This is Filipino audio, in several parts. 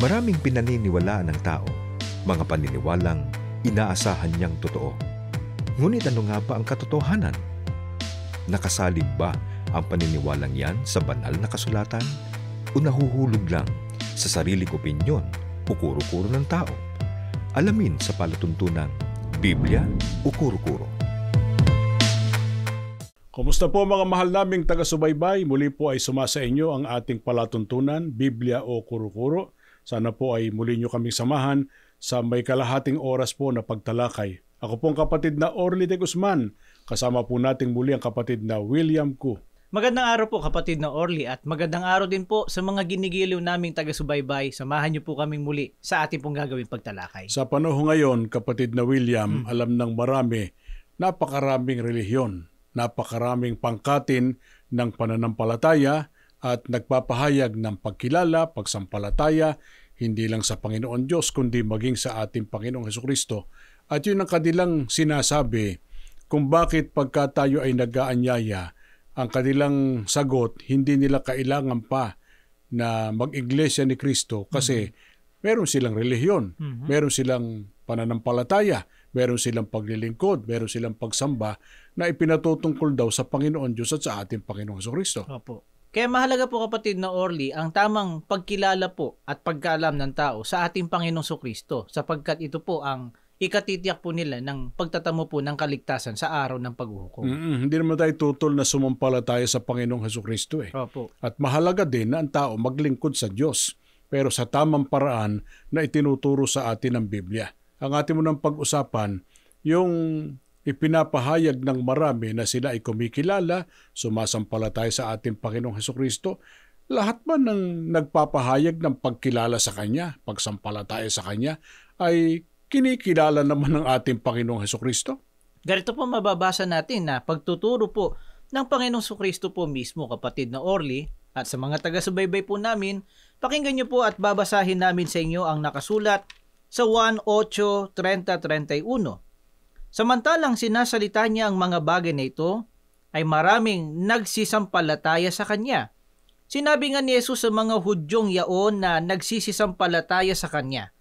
Maraming pinaniniwalaan ng tao, mga paniniwalang inaasahan niyang totoo. Ngunit ano nga ba ang katotohanan? Nakasalib ba ang paniniwalang yan sa banal na kasulatan? O nahuhulog lang sa sariling opinyon o kuro-kuro ng tao? Alamin sa palatuntunang Biblia o Kuro-Kuro. Kumusta po mga mahal naming taga-subaybay? Muli po ay sumasa inyo ang ating palatuntunan, Biblia o Kuro-Kuro. Sana po ay muli nyo kaming samahan sa may kalahating oras po na pagtalakay. Ako pong kapatid na Orly de Guzman. Kasama po nating muli ang kapatid na William Ku. Magandang araw po kapatid na Orly at magandang araw din po sa mga ginigiliw naming taga-subaybay. Samahan niyo po kaming muli sa ating pong gagawing pagtalakay. Sa panahon ngayon, kapatid na William, alam ng marami, napakaraming relihiyon, napakaraming pangkatin ng pananampalataya at nagpapahayag ng pagkilala, pagsampalataya, hindi lang sa Panginoon Diyos, kundi maging sa ating Panginoong Hesukristo. At yun ang kanilang sinasabi kung bakit pagka tayo ay nag-aanyaya, ang kanilang sagot, hindi nila kailangan pa na mag-iglesia ni Kristo kasi meron silang relihiyon, meron silang pananampalataya, meron silang paglilingkod, meron silang pagsamba na ipinatutungkol daw sa Panginoon Diyos at sa ating Panginoong Hesukristo. Opo. Kaya mahalaga po kapatid na Orly ang tamang pagkilala po at pagkaalam ng tao sa ating Panginoong Hesukristo sapagkat ito po ang ikatitiyak po nila ng pagtatamo po ng kaligtasan sa araw ng paghuhukom. Hindi naman tayo tutol na sumampalataya sa Panginoong Hesukristo eh. Opo. At mahalaga din na ang tao maglingkod sa Diyos pero sa tamang paraan na itinuturo sa atin ng Biblia. Ang ating munang pag-usapan, yung ipinapahayag ng marami na sila ay kumikilala, sumasampalataya sa ating Panginoong Hesukristo, lahat man ng nagpapahayag ng pagkilala sa Kanya, pagsampalataya sa Kanya, ay kinikilala naman ng ating Panginoong Hesukristo? Ganito po mababasa natin na pagtuturo po ng Panginoong Hesukristo po mismo kapatid na Orly at sa mga taga-subaybay po namin, pakinggan niyo po at babasahin namin sa inyo ang nakasulat sa Juan 8:30-31. Samantalang sinasalita niya ang mga bagay na ito, ay maraming nagsisampalataya sa Kanya. Sinabi nga ni Jesus sa mga Hudyong yaon na nagsisisampalataya sa Kanya,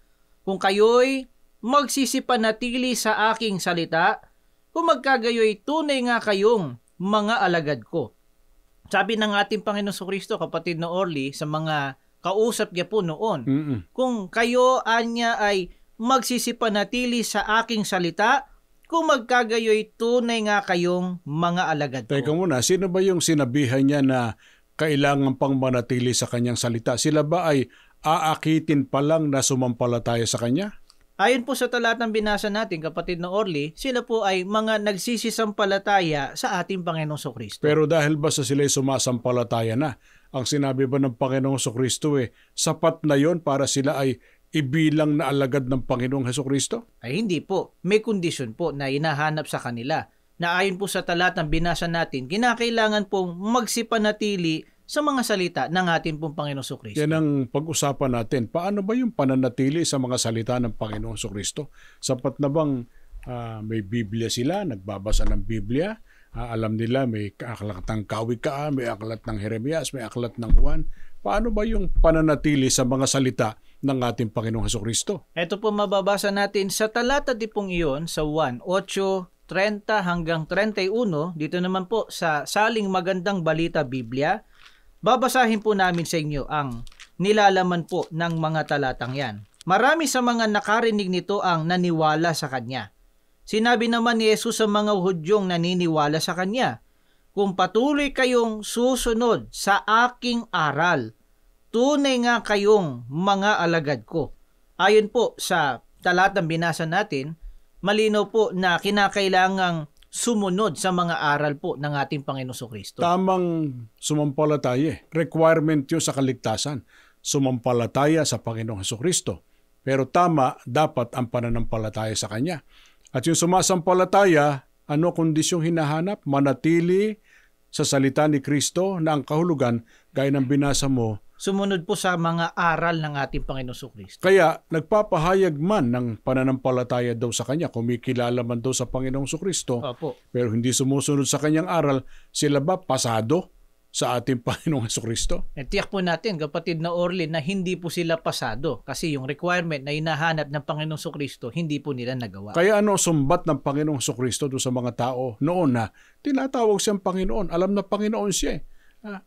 kung kayo'y magsisipanatili sa aking salita, kung magkagayoy tunay nga kayong mga alagad ko. Sabi ng ating Panginoon Hesukristo, kapatid na Orly, sa mga kausap niya po noon, kung kayo anya ay magsisipanatili sa aking salita, kung magkagayoy tunay nga kayong mga alagad ko. Teka muna, sino ba yung sinabihan niya na kailangan pang manatili sa kanyang salita? Sila ba ay aakitin pa lang na sumampalataya sa kanya? Ayon po sa talatang binasa natin, kapatid na Orly, sila po ay mga nagsisisampalataya sa ating Panginoong Hesukristo. Pero dahil basta sila ay sumasampalataya na, ang sinabi ba ng Panginoong Hesukristo sapat na yon para sila ay ibilang na alagad ng Panginoong Hesukristo? Ay hindi po. May kondisyon po na hinahanap sa kanila na ayon po sa talatang binasa natin, kinakailangan pong magsipanatili sa mga salita ng ating pong Panginoong Hesukristo. Yan ang pag-usapan natin. Paano ba yung pananatili sa mga salita ng Panginoong Hesukristo? Sapat na bang may Biblia sila, nagbabasa ng Biblia, alam nila may aklat ng Kawikaan, may aklat ng Jeremias, may aklat ng Juan. Paano ba yung pananatili sa mga salita ng ating Panginoong Hesukristo? Ito po mababasa natin sa talata di pong iyon sa Juan 8:30-31. Dito naman po sa Saling Magandang Balita Biblia. Babasahin po namin sa inyo ang nilalaman po ng mga talatang yan. Marami sa mga nakarinig nito ang naniwala sa Kanya. Sinabi naman ni Jesus sa mga Hudyong naniniwala sa Kanya, kung patuloy kayong susunod sa aking aral, tunay nga kayong mga alagad ko. Ayon po sa talatang binasa natin, malinaw po na kinakailangang sumunod sa mga aral po ng ating Panginoong Hesukristo. Tamang sumampalataya. Requirement yun sa kaligtasan. Sumampalataya sa Panginoong Hesukristo. Pero tama, dapat ang pananampalataya sa Kanya. At yung sumasampalataya, ano kondisyong hinahanap? Manatili sa salita ni Kristo na ang kahulugan, gaya ng binasa mo, sumunod po sa mga aral ng ating Panginoong Hesukristo. Kaya nagpapahayag man ng pananampalataya daw sa Kanya, kumikilala man daw sa Panginoong Hesukristo, Opo. pero hindi sumusunod sa Kanyang aral, sila ba pasado sa ating Panginoong Hesukristo? Tiyak po natin, kapatid na Orly, na hindi po sila pasado kasi yung requirement na hinahanap ng Panginoong Jesucristo, hindi po nila nagawa. Kaya ano sumbat ng Panginoong Hesukristo doon sa mga tao noon na tinatawag siyang Panginoon? Alam na Panginoon siya.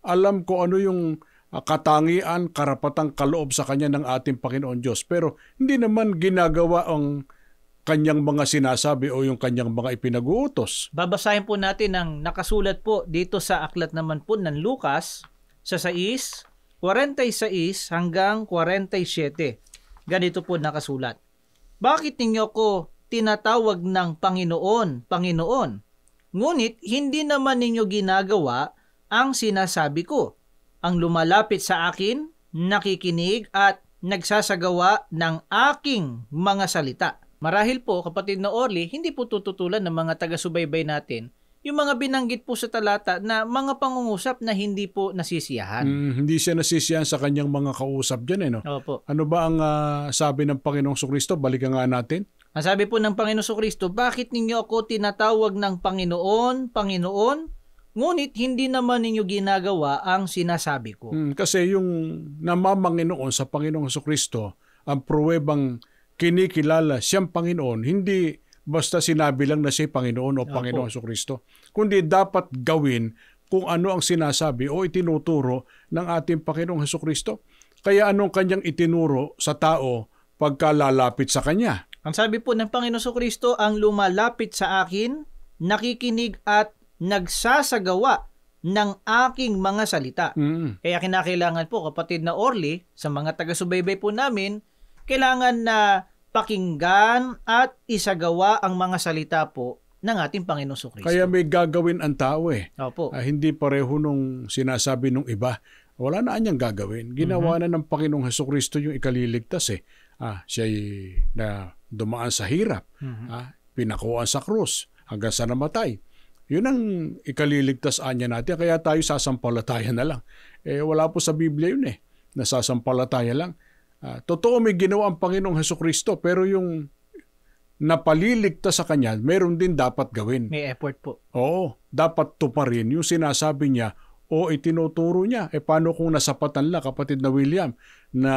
Alam ko ano yung katangian, karapatang kaloob sa kanya ng ating Panginoon Diyos. Pero hindi naman ginagawa ang kanyang mga sinasabi o yung kanyang mga ipinag-uutos. Babasahin po natin ang nakasulat po dito sa aklat naman po ng Lucas sa 6:46 hanggang 47. Ganito po nakasulat. Bakit ninyo ko tinatawag ng Panginoon, Panginoon? Ngunit hindi naman ninyo ginagawa ang sinasabi ko. Ang lumalapit sa akin, nakikinig at nagsasagawa ng aking mga salita. Marahil po, kapatid na Orly, hindi po tututulan ng mga taga-subaybay natin yung mga binanggit po sa talata na mga pangungusap na hindi po nasisiyahan. Hindi siya nasisiyahan sa kanyang mga kausap dyan. No? Opo. Ano ba ang sabi ng Panginoong Jesucristo? Balikan nga natin. Ang sabi po ng Panginoong Jesucristo, bakit ninyo ako tinatawag ng Panginoon, Panginoon? Ngunit hindi naman ninyo ginagawa ang sinasabi ko. Kasi yung namamanginoon sa Panginoong Jesucristo, ang pruwebang kinikilala siyang Panginoon, hindi basta sinabi lang na siya Panginoon o Panginoong Jesucristo, kundi dapat gawin kung ano ang sinasabi o itinuturo ng ating Panginoong Jesucristo. Kaya anong kanyang itinuro sa tao pagka lalapit sa kanya? Ang sabi po ng Panginoong Jesucristo, ang lumalapit sa akin, nakikinig at nagsasagawa ng aking mga salita. Kaya kinakailangan po, kapatid na Orly, sa mga taga-subaybay po namin, kailangan na pakinggan at isagawa ang mga salita po ng ating Panginoong Jesucristo. Kaya may gagawin ang tao Opo. Hindi pareho nung sinasabi nung iba. Wala na anyang gagawin. Ginawa na ng Panginoong Jesucristo yung ikaliligtas Siya'y na dumaan sa hirap. Pinakuan sa krus hanggang sa namatay. Yun ang ikaliligtas anya natin. Kaya tayo sasampalataya na lang. Wala po sa Biblia yun na sasampalataya lang. Totoo may ginawa ang Panginoong Hesukristo, pero yung napaliligtas sa Kanya, meron din dapat gawin. May effort po. Oo, dapat tuparin yung sinasabi niya o itinuturo niya. Paano kung nasapatan lang, kapatid na William, na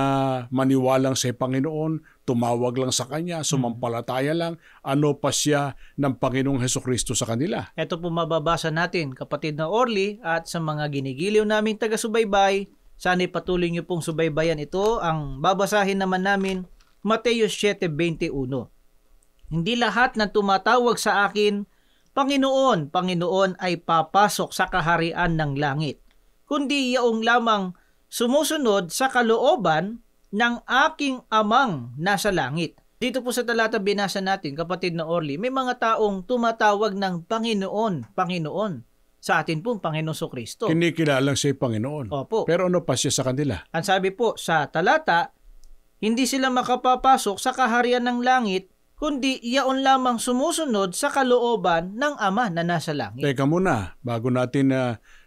maniwalang sa Panginoon, tumawag lang sa Kanya, sumampalataya lang, ano pa siya ng Panginoong Hesukristo sa kanila? Ito po mababasa natin, kapatid na Orly, at sa mga ginigiliw naming taga-subaybay. Sana'y patuloy niyo pong subaybayan ito. Ang babasahin naman namin, Mateo 7:21. Hindi lahat ng tumatawag sa akin, Panginoon, Panginoon ay papasok sa kaharian ng langit, kundi yaong lamang sumusunod sa kalooban ng aking amang nasa langit. Dito po sa talata binasa natin, kapatid na Orly, may mga taong tumatawag ng Panginoon, Panginoon. Sa atin pong Panginoong Jesucristo. Kinikilalang siya Panginoon. Opo. Pero ano pa siya sa kanila? Ang sabi po sa talata, hindi sila makapapasok sa kaharian ng langit, kundi iyaon lamang sumusunod sa kalooban ng Ama na nasa langit. Teka muna, bago natin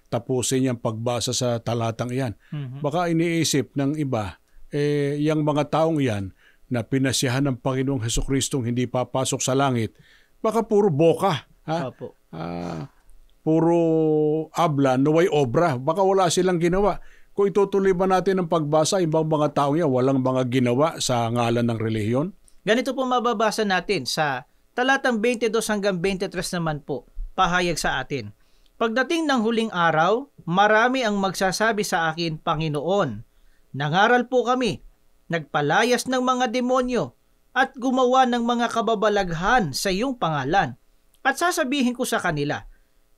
tapusin yung pagbasa sa talatang iyan. Baka iniisip ng iba, yung mga taong iyan na pinasiyahan ng Panginoong Hesukristo hindi papasok sa langit, baka puro boka. Opo. Puro abla, naway obra. Baka wala silang ginawa. Kung itutuloy ba natin ang pagbasa, ibang mga tao niya walang mga ginawa sa ngalan ng relihiyon? Ganito po mababasa natin sa talatang 22 hanggang 23 naman po, pahayag sa atin. Pagdating ng huling araw, marami ang magsasabi sa akin, Panginoon, nangaral po kami, nagpalayas ng mga demonyo, at gumawa ng mga kababalaghan sa iyong pangalan. At sasabihin ko sa kanila,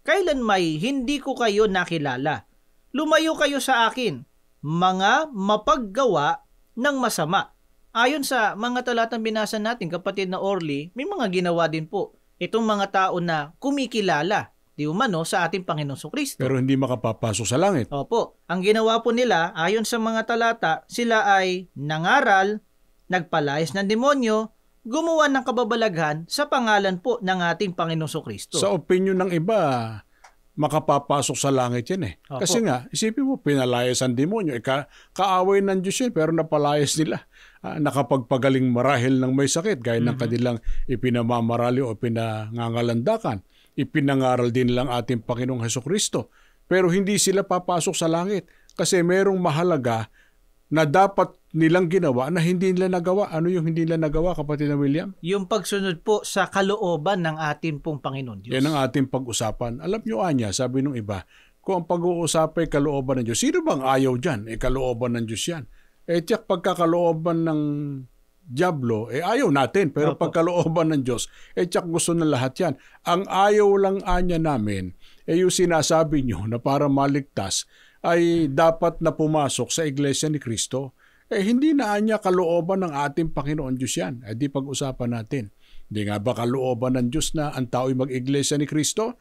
kailan may hindi ko kayo nakilala? Lumayo kayo sa akin, mga mapaggawa ng masama. Ayon sa mga talatang binasa natin, kapatid na Orly, may mga ginawa din po itong mga tao na kumikilala, di umano, sa ating Panginoong Jesucristo. Pero hindi makapapasok sa langit. Opo. Ang ginawa po nila, ayon sa mga talata, sila ay nangaral, nagpalayas ng demonyo, gumawa ng kababalaghan sa pangalan po ng ating Panginoong Jesucristo. Sa opinion ng iba, makapapasok sa langit yan Opo. Kasi nga, isipin mo, pinalayas ang demonyo. Kaaway ng Diyos yun, pero napalayas nila. Nakapagpagaling marahil ng may sakit, gaya ng kanilang ipinamamarali o pinangangalandakan. Ipinangaral din lang ating Panginoong Hesukristo. pero hindi sila papasok sa langit kasi merong mahalaga na dapat nilang ginawa na hindi nila nagawa. Ano yung hindi nila nagawa, kapatid na William? Yung pagsunod po sa kalooban ng ating pong Panginoon Diyos. Yan ang ating pag-usapan. Alam nyo, Anya, sabi nung iba, kung ang pag-uusapay kalooban ng Diyos, sino bang ayaw dyan? Kalooban ng Diyos yan. Tiyak pagkakalooban ng Diablo, ayaw natin. Pero Opo. pagkalooban ng Diyos, tiyak gusto ng lahat yan. Ang ayaw lang, Anya, namin, yung sinasabi nyo na para maligtas, ay dapat na pumasok sa Iglesia ni Kristo. Hindi na Anya kalooban ng ating Panginoon Diyos yan. Di pag-usapan natin. Hindi nga ba kalooban ng Diyos na ang tao'y mag-Iglesia ni Kristo?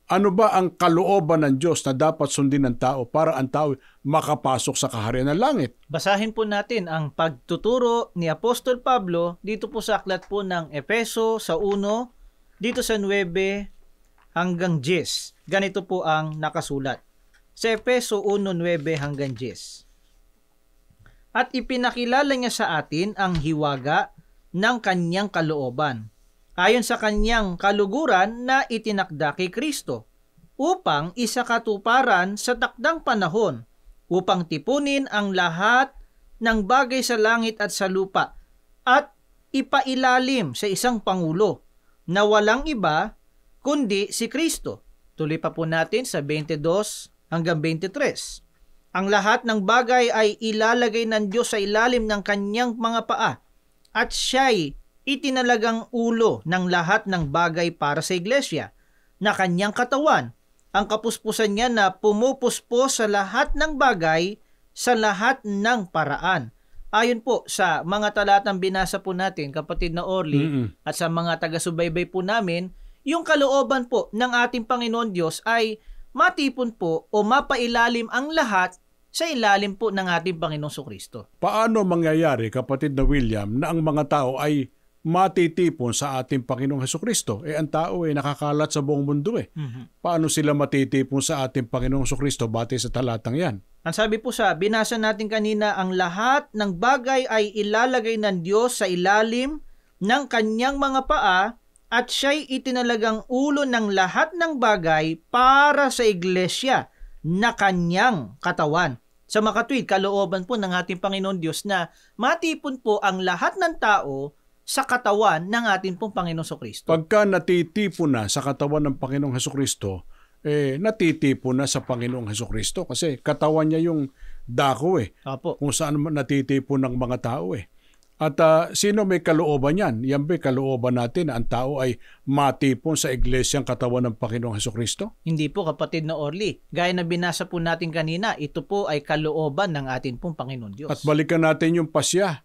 Ano ba ang kalooban ng Diyos na dapat sundin ng tao para ang tao makapasok sa kaharian ng langit? Basahin po natin ang pagtuturo ni Apostol Pablo dito po sa aklat po ng Efeso sa 1, dito sa 9 hanggang 10. Ganito po ang nakasulat. Sa Efeso 1:9 hanggang 10. At ipinakilala niya sa atin ang hiwaga ng kanyang kalooban, ayon sa kanyang kaluguran na itinakda kay Kristo, upang isakatuparan sa takdang panahon, upang tipunin ang lahat ng bagay sa langit at sa lupa, at ipailalim sa isang Pangulo, na walang iba kundi si Kristo. Tuloy pa po natin sa 22 hanggang 23. Ang lahat ng bagay ay ilalagay ng Diyos sa ilalim ng kanyang mga paa, at siya'y itinalagang ulo ng lahat ng bagay para sa iglesia, na kanyang katawan, ang kapuspusan niya na pumupuspos sa lahat ng bagay sa lahat ng paraan. Ayon po sa mga talatang binasa po natin, kapatid na Orly, at sa mga taga-subaybay po namin, yung kalooban po ng ating Panginoon Diyos ay matipon po o mapailalim ang lahat sa ilalim po ng ating Panginoong Kristo. Paano mangyayari, kapatid na William, na ang mga tao ay matitipon sa ating Panginoong Hesukristo? Ang tao nakakalat sa buong mundo. Paano sila matitipon sa ating Panginoong Hesukristo batay sa talatang yan? Ang sabi po sa binasa natin kanina, ang lahat ng bagay ay ilalagay ng Diyos sa ilalim ng kanyang mga paa, at siya'y itinalagang ulo ng lahat ng bagay para sa iglesia na kanyang katawan. Sa makatwid, kalooban po ng ating Panginoon Diyos na matipon po ang lahat ng tao sa katawan ng ating pong Panginoong Kristo. Pagka natitipon na sa katawan ng Panginoong Hesukristo, natitipon na sa Panginoong Hesukristo kasi katawan niya yung dako Opo. kung saan natitipon ng mga tao At sino may kalooban yan? Yan ba'y kalooban natin na ang tao ay matipon sa iglesyang katawan ng Panginoong Hesukristo? Hindi po, kapatid na Orly. Gaya na binasa po natin kanina, ito po ay kalooban ng ating pong Panginoon Diyos. At balikan natin yung pasya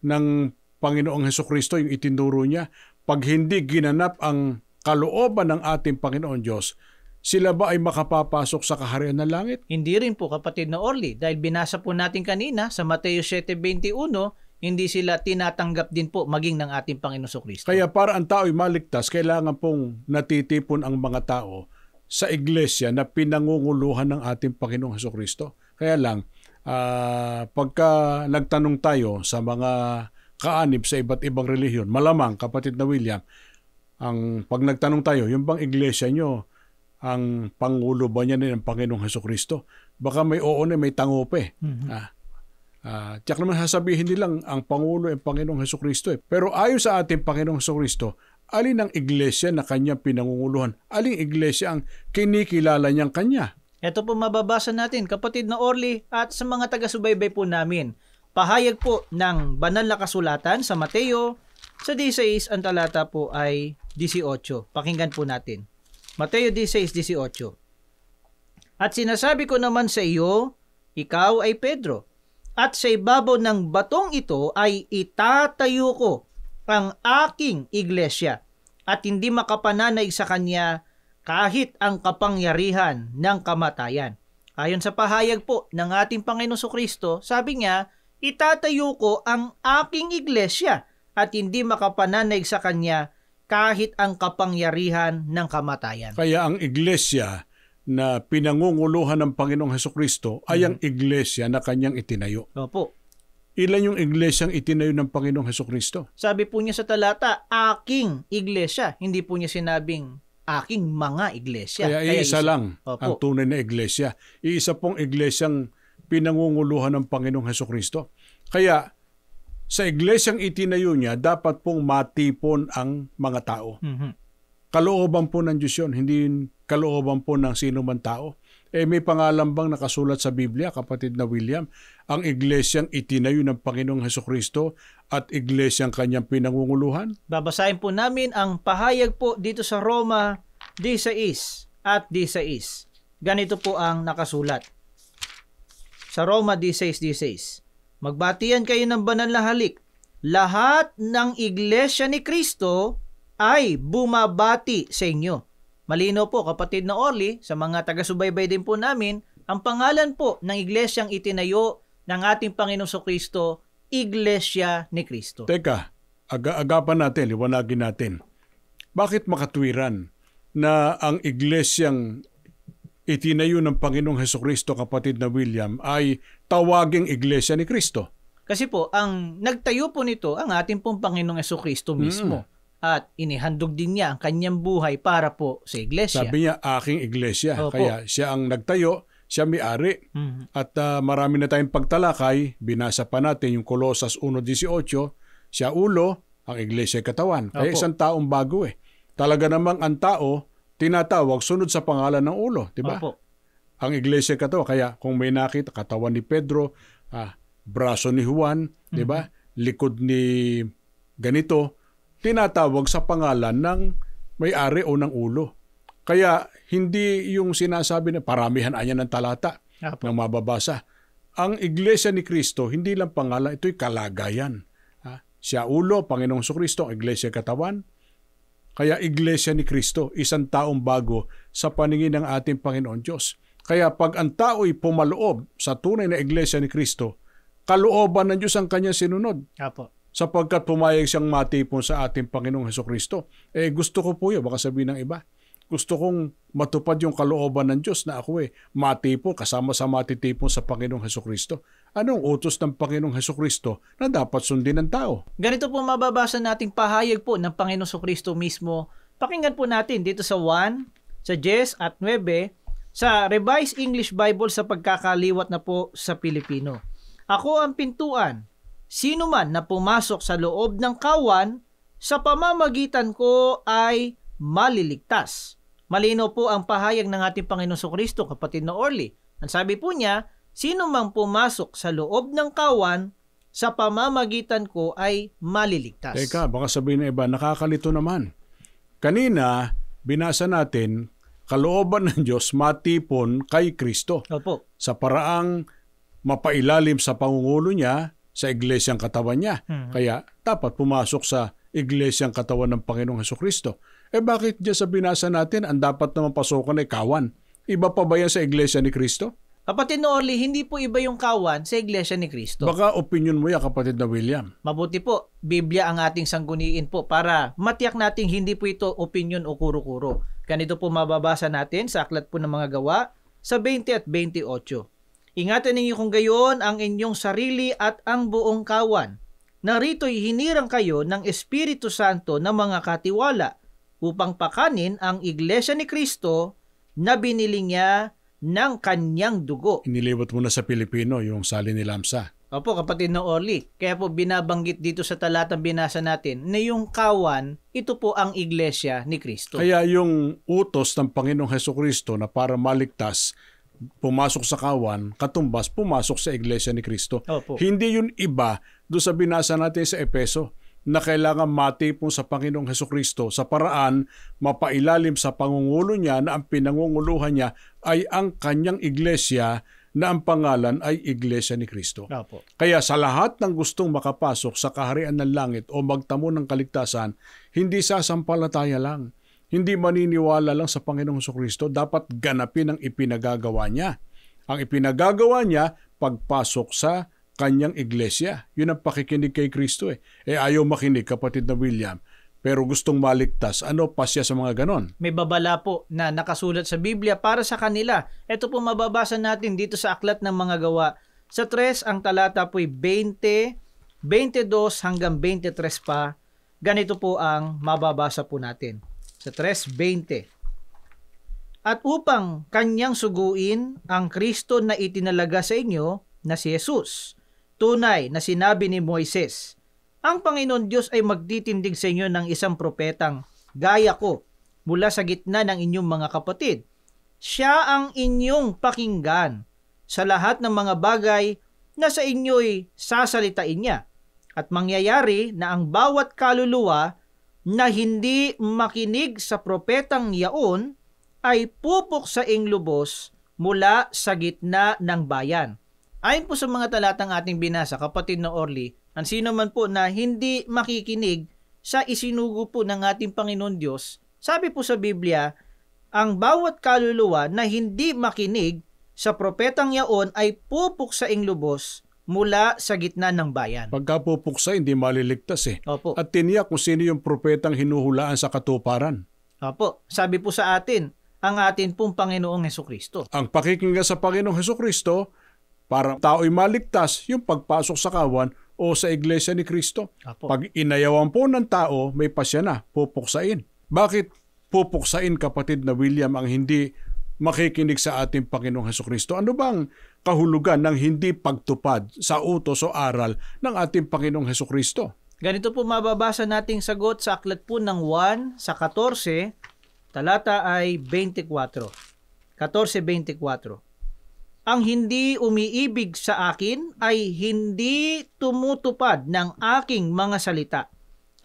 ng Panginoong Hesukristo, yung itinuro niya. Pag hindi ginanap ang kalooban ng ating Panginoon Diyos, sila ba ay makapapasok sa kaharian ng langit? Hindi rin po, kapatid na Orly. Dahil binasa po natin kanina sa Mateo 7:21, hindi sila tinatanggap din po maging ng ating Panginoong Kristo. Kaya para ang tao ay maligtas, kailangan pong natitipon ang mga tao sa iglesia na pinangunguluhan ng ating Panginoong Kristo. Kaya lang, pagka nagtanong tayo sa mga kaanib sa iba't ibang relihiyon, malamang, kapatid na William, pag nagtanong tayo, yung bang iglesia nyo, ang pangulo ba niya ng Panginoong Kristo? Baka may oo na may tangope. Tiyak naman sasabihin nilang ang Pangulo ay Panginoong Hesukristo. Pero ayon sa ating Panginoong Hesukristo, alin ang iglesia na kanyang pinangunguluhan? Aling iglesia ang kinikilala niyang kanya? Ito po mababasa natin, kapatid na Orly, at sa mga taga-subaybay po namin. Pahayag po ng banal na kasulatan sa Mateo, sa 16, ang talata po ay 18. Pakinggan po natin. Mateo 16:18. At sinasabi ko naman sa iyo, ikaw ay Pedro, at sa ibabaw ng batong ito ay itatayo ko ang aking iglesia, at hindi makapananay sa kanya kahit ang kapangyarihan ng kamatayan. Ayon sa pahayag po ng ating Panginoong Kristo, sabi niya, itatayo ko ang aking iglesia, at hindi makapananay sa kanya kahit ang kapangyarihan ng kamatayan. Kaya ang iglesia na pinangunguluhan ng Panginoong Hesukristo ay ang iglesia na kanyang itinayo. Opo. Ilan yung iglesyang itinayo ng Panginoong Hesukristo? Sabi po niya sa talata, aking iglesia. Hindi po niya sinabing aking mga iglesia. Kaya iisa lang Opo. ang tunay na iglesia. Iisa pong iglesyang pinangunguluhan ng Panginoong Hesukristo. Kaya sa iglesyang itinayo niya, dapat pong matipon ang mga tao. Mhm. Kalooban po ng Diyos yun, hindi kalooban po ng sino man tao. May pangalan bang nakasulat sa Biblia, kapatid na William, ang iglesyang itinayo ng Panginoong Hesukristo at iglesyang kanyang pinangunguluhan? Babasahin po namin ang pahayag po dito sa Roma 16 at 16. Ganito po ang nakasulat. Sa Roma 16:16. Magbatian kayo ng banal na halik. Lahat ng iglesia ni Kristo ay bumabati sa inyo. Malino po, kapatid na Orly, sa mga taga-subaybay din po namin, ang pangalan po ng iglesyang itinayo ng ating Panginoong Kristo, Iglesia ni Kristo. Teka, agapan natin, liwanagin natin. Bakit makatwiran na ang iglesyang itinayo ng Panginoong Hesukristo, kapatid na William, ay tawaging Iglesia ni Kristo? Kasi po, ang nagtayo po nito ang ating pong Panginoong Kristo mismo. At inihandog din niya ang kanyang buhay para po sa iglesia. Sabi niya, aking iglesia. Opo. Kaya siya ang nagtayo, siya may-ari. Mhm. At marami na tayong pagtalakay. Binasa pa natin yung Colosas 1:18. Siya ulo, ang iglesia ay katawan. Kaya Opo. isang taong bago eh. Talaga namang ang tao, tinatawag sunod sa pangalan ng ulo. Diba? Opo. Ang iglesia ay katawan. Kaya kung may nakita, katawan ni Pedro, braso ni Juan, diba? Likod ni ganito, tinatawag sa pangalan ng may-ari o ng ulo. Kaya hindi yung sinasabi na paramihan anya ng talata Opo. ng mababasa. Ang iglesia ni Kristo, hindi lang pangalan, ito'y kalagayan. Siya ulo, Panginoong Hesukristo, ang iglesia katawan. Kaya iglesia ni Kristo, isang taong bago sa paningin ng ating Panginoon Diyos. Kaya pag ang tao'y pumaloob sa tunay na iglesia ni Kristo, kalooban ng Diyos ang kanyang sinunod. Opo. Sapagkat pumayag siyang matipon sa ating Panginoong Hesukristo. Gusto ko po yun, baka sabihin ng iba. Gusto kong matupad yung kalooban ng Diyos na ako matipon, kasama sa matitipon sa Panginoong Hesukristo. Anong utos ng Panginoong Hesukristo na dapat sundin ng tao? Ganito po mababasa nating pahayag po ng Panginoong Kristo mismo. Pakinggan po natin dito sa 1, sa 10 at 9, sa Revised English Bible sa pagkakaliwat na po sa Pilipino. Ako ang pintuan. Sino man na pumasok sa loob ng kawan, sa pamamagitan ko ay maliligtas. Malino po ang pahayag ng ating Panginoong Kristo, kapatid na Orly. Ang sabi po niya, sino mang pumasok sa loob ng kawan, sa pamamagitan ko ay maliligtas. Teka, baka sabihin ng iba, nakakalito naman. Kanina, binasa natin, kalooban ng Diyos matipon kay Kristo. Opo. Sa paraang mapailalim sa pangungulo niya, sa iglesyang katawan niya. Kaya dapat pumasok sa iglesyang katawan ng Panginoong Hesukristo. Bakit diyan sa binasa natin ang dapat naman pasokan ay kawan? Iba pa ba yan sa iglesia ni Kristo? Kapatid na Orly, hindi po iba yung kawan sa iglesia ni Kristo. Baka opinion mo yan, kapatid na William. Mabuti po, Biblia ang ating sangguniin po para matiyak nating hindi po ito opinion o kuro-kuro. Ganito po mababasa natin sa Aklat po ng Mga Gawa sa 20 at 28. Ingatan ninyo kung gayon ang inyong sarili at ang buong kawan. Narito'y hinirang kayo ng Espiritu Santo na mga katiwala upang pakanin ang iglesia ni Kristo na binili niya ng kanyang dugo. Iniliwat mo na sa Pilipino yung sali ni Lamsa. Opo, kapatid na Orly. Kaya po binabanggit dito sa talatang binasa natin na yung kawan, ito po ang iglesia ni Kristo. Kaya yung utos ng Panginoong Hesukristo na para maligtas, pumasok sa kawan, katumbas, pumasok sa iglesia ni Kristo. Opo. Hindi yun iba doon sa binasa natin sa Epeso na kailangan matipon sa Panginoong Hesukristo sa paraan mapailalim sa pangungulo niya na ang pinangunguluhan niya ay ang kanyang iglesia na ang pangalan ay Iglesia ni Kristo. Opo. Kaya sa lahat ng gustong makapasok sa kaharian ng langit o magtamo ng kaligtasan, hindi sasampalataya lang. Hindi maniniwala lang sa Panginoong Hesukristo, dapat ganapin ang ipinagagawa niya. Ang ipinagagawa niya, pagpasok sa kanyang iglesia. Yun ang pakikinig kay Kristo ayaw makinig, kapatid na William. Pero gustong maligtas, ano pasya sa mga ganon? May babala po na nakasulat sa Biblia para sa kanila. Ito po mababasa natin dito sa Aklat ng Mga Gawa. Sa 3, ang talata po'y 20, 22 hanggang 23 pa. Ganito po ang mababasa po natin. Sa 3:20. at upang kanyang suguin ang Kristo na itinalaga sa inyo na si Jesus. Tunay na sinabi ni Moises, ang Panginoon Diyos ay magtitindig sa inyo ng isang propetang gaya ko mula sa gitna ng inyong mga kapatid. Siya ang inyong pakinggan sa lahat ng mga bagay na sa inyo'y sasalitain niya. At mangyayari na ang bawat kaluluwa na hindi makinig sa propetang yaon ay pupuksaing lubos mula sa gitna ng bayan. Ayon po sa mga talatang ating binasa, kapatid na Orly, ang sino man po na hindi makikinig sa isinugo po ng ating Panginoon Diyos, sabi po sa Biblia, ang bawat kaluluwa na hindi makinig sa propetang yaon ay pupuksaing lubos mula sa gitna ng bayan. Pagka pupuksa, hindi maliligtas eh. Opo. At tiniyak kung sino yung propetang hinuhulaan sa katuparan. Opo. Sabi po sa atin, ang atin pong Panginoong Hesukristo. Ang pakikinggan sa Panginoong Hesukristo, para tao'y maligtas yung pagpasok sa kawan o sa iglesia ni Kristo. Opo. Pag inayawan po ng tao, may pasya na, pupuksain. Bakit pupuksain, kapatid na William, ang hindi makikinig sa ating Panginoong Hesukristo? Ano bang kahulugan ng hindi pagtupad sa utos o aral ng ating Panginoong Hesukristo? Ganito po mababasa nating sagot sa aklat po ng 1 sa 14, talata ay 24. 14:24. Ang hindi umiibig sa akin ay hindi tumutupad ng aking mga salita.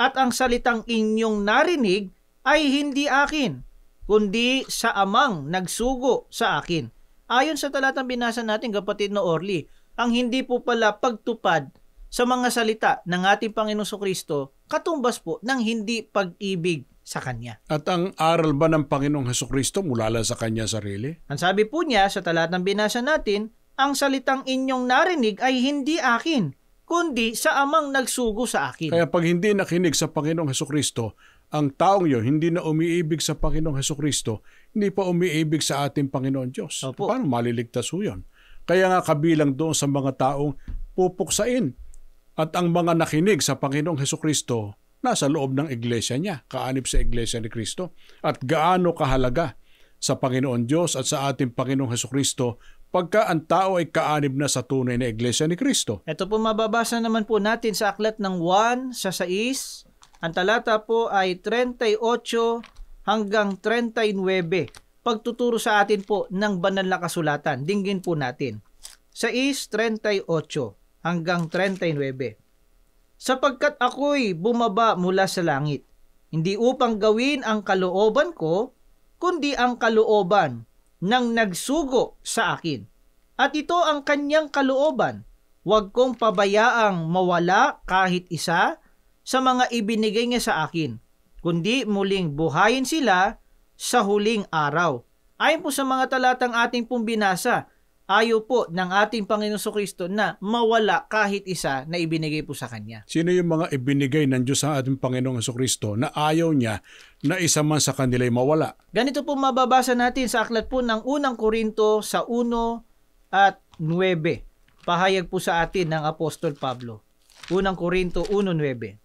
At ang salitang inyong narinig ay hindi akin, kundi sa amang nagsugo sa akin. Ayon sa talatang binasa natin, kapatid na Orly, ang hindi po pala pagtupad sa mga salita ng ating Panginoong Jesucristo, katumbas po ng hindi pag-ibig sa Kanya. At ang aral ba ng Panginoong Hesukristo mula lang sa Kanya sarili? Ang sabi po niya sa talatang binasa natin, ang salitang inyong narinig ay hindi akin, kundi sa amang nagsugo sa akin. Kaya pag hindi nakinig sa Panginoong Hesukristo, ang taong yun hindi na umiibig sa Panginoong Hesukristo, hindi pa umiibig sa ating Panginoon Diyos. Opo. Paano maliligtas ho yun? Kaya nga kabilang doon sa mga taong pupuksain. At ang mga nakinig sa Panginoong Hesukristo, nasa loob ng iglesia niya, kaanib sa iglesia ni Kristo. At gaano kahalaga sa Panginoon Diyos at sa ating Panginoong Hesukristo pagka ang tao ay kaanib na sa tunay na iglesia ni Kristo. Ito po mababasa naman po natin sa aklat ng 1 sa 6. Ang talata po ay 38 hanggang 39. Pagtuturo sa atin po ng banal na kasulatan. Dinggin po natin. 6:38 hanggang 39. Sapagkat ako'y bumaba mula sa langit, hindi upang gawin ang kalooban ko, kundi ang kalooban ng nagsugo sa akin. At ito ang kanyang kalooban, huwag kong pabayaang mawala kahit isa sa mga ibinigay niya sa akin, kundi muling buhayin sila sa huling araw. Ayon po sa mga talatang ating pong binasa, ayaw po ng ating Panginoon Jesucristo na mawala kahit isa na ibinigay po sa Kanya. Sino yung mga ibinigay ng Diyos sa ating Panginoong Hesukristo na ayaw niya na isa man sa kanila'y mawala? Ganito po mababasa natin sa aklat po ng 1 Korinto sa 1 at 9. Pahayag po sa atin ng Apostol Pablo. 1 Korinto 1:9.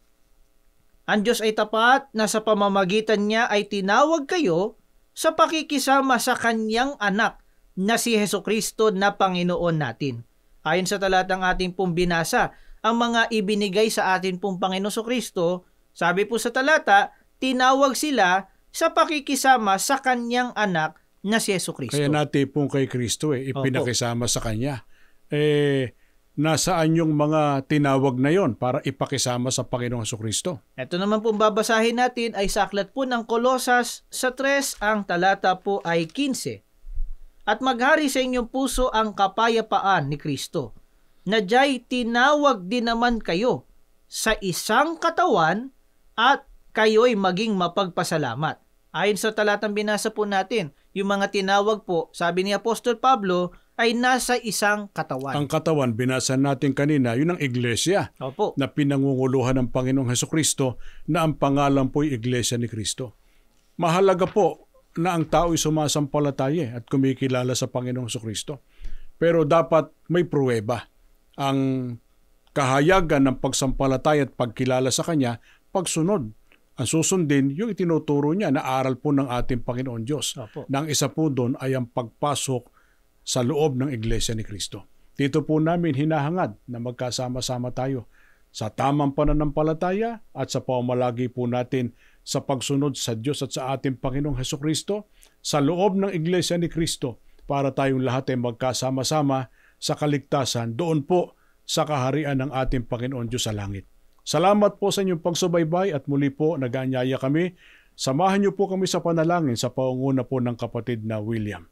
Ang Diyos ay tapat na sa pamamagitan niya ay tinawag kayo sa pakikisama sa Kanyang anak na si Hesukristo na Panginoon natin. Ayon sa talatang ating pong binasa, ang mga ibinigay sa atin pong Panginoon Hesukristo, sabi po sa talata, tinawag sila sa pakikisama sa Kanyang anak na si Hesukristo. Kaya natipong kay Kristo ipinakisama sa Kanya. Nasaan yung mga tinawag na yon para ipakisama sa Panginoong Hesukristo? Ito naman pong babasahin natin ay sa aklat po ng Kolosas sa 3, ang talata po ay 15. At maghari sa inyong puso ang kapayapaan ni Kristo, na diya'y tinawag din naman kayo sa isang katawan at kayo'y maging mapagpasalamat. Ayon sa talatang binasa po natin, yung mga tinawag po, sabi ni Apostol Pablo, ay nasa isang katawan. Ang katawan, binasa natin kanina, yun ang iglesia. Opo. Na pinangunguluhan ng Panginoong Hesukristo na ang pangalan po'y iglesia ni Kristo. Mahalaga po na ang tao'y sumasampalataya at kumikilala sa Panginoong Hesukristo. Pero dapat may pruweba. Ang kahayagan ng pagsampalataya at pagkilala sa Kanya, pagsunod ang susundin yung itinuturo niya na aral po ng ating Panginoon Diyos. Opo. Na ang isa po doon ay ang pagpasok sa loob ng Iglesia ni Cristo. Dito po namin hinahangad na magkasama-sama tayo sa tamang pananampalataya at sa pamamalagi po natin sa pagsunod sa Diyos at sa ating Panginoong Hesukristo sa loob ng Iglesia ni Cristo para tayong lahat ay magkasama-sama sa kaligtasan doon po sa kaharian ng ating Panginoon Diyos sa langit. Salamat po sa inyong pagsubaybay at muli po nag-aanyaya kami. Samahan niyo po kami sa panalangin sa pangunguna po ng kapatid na William.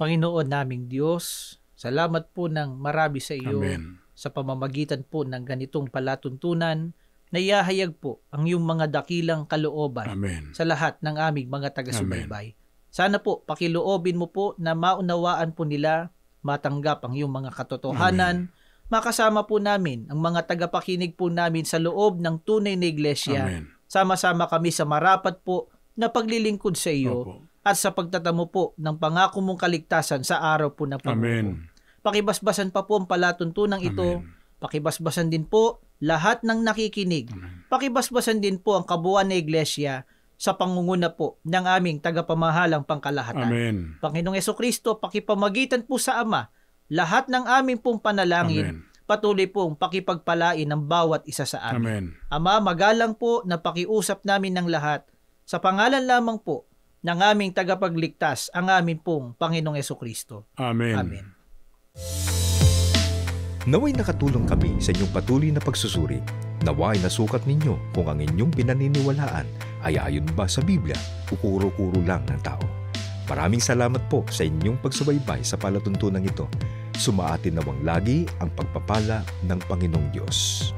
Panginoon naming Diyos, salamat po ng marami sa iyo. Amen. Sa pamamagitan po ng ganitong palatuntunan na iahayag po ang iyong mga dakilang kalooban Amen. sa lahat ng aming mga taga-subaybay. Sana po pakiloobin mo po na maunawaan po nila, matanggap ang iyong mga katotohanan, makasama po namin ang mga tagapakinig po namin sa loob ng tunay na iglesia. Amen. Sama-sama kami sa marapat po na paglilingkod sa iyo Opo. at sa pagtatamo po ng pangako mong kaligtasan sa araw po ng paghukom. Amen. Pakibasbasan pa po ang palatuntunang ito. Amen. Pakibasbasan din po lahat ng nakikinig. Amen. Pakibasbasan din po ang kabuuan na iglesia sa pangunguna po ng aming tagapamahalang pangkalahatan. Amen. Panginoong Hesukristo, pakipamagitan po sa Ama lahat ng aming pong panalangin. Amen. Patuloy pong pakipagpalain ng bawat isa sa amin. Amen. Ama, magalang po na pakiusap namin ng lahat sa pangalan lamang po ng aming tagapagligtas, ang amin pong Panginoong Hesukristo. Amen. Amen. Naway nakatulong kami sa inyong patuloy na pagsusuri. Naway nasukat ninyo kung ang inyong pinaniniwalaan ay ayon ba sa Biblia o kuro-kuro lang ng tao. Maraming salamat po sa inyong pagsubaybay sa palatuntunan ito. Sumaatin nawang lagi ang pagpapala ng Panginoong Diyos.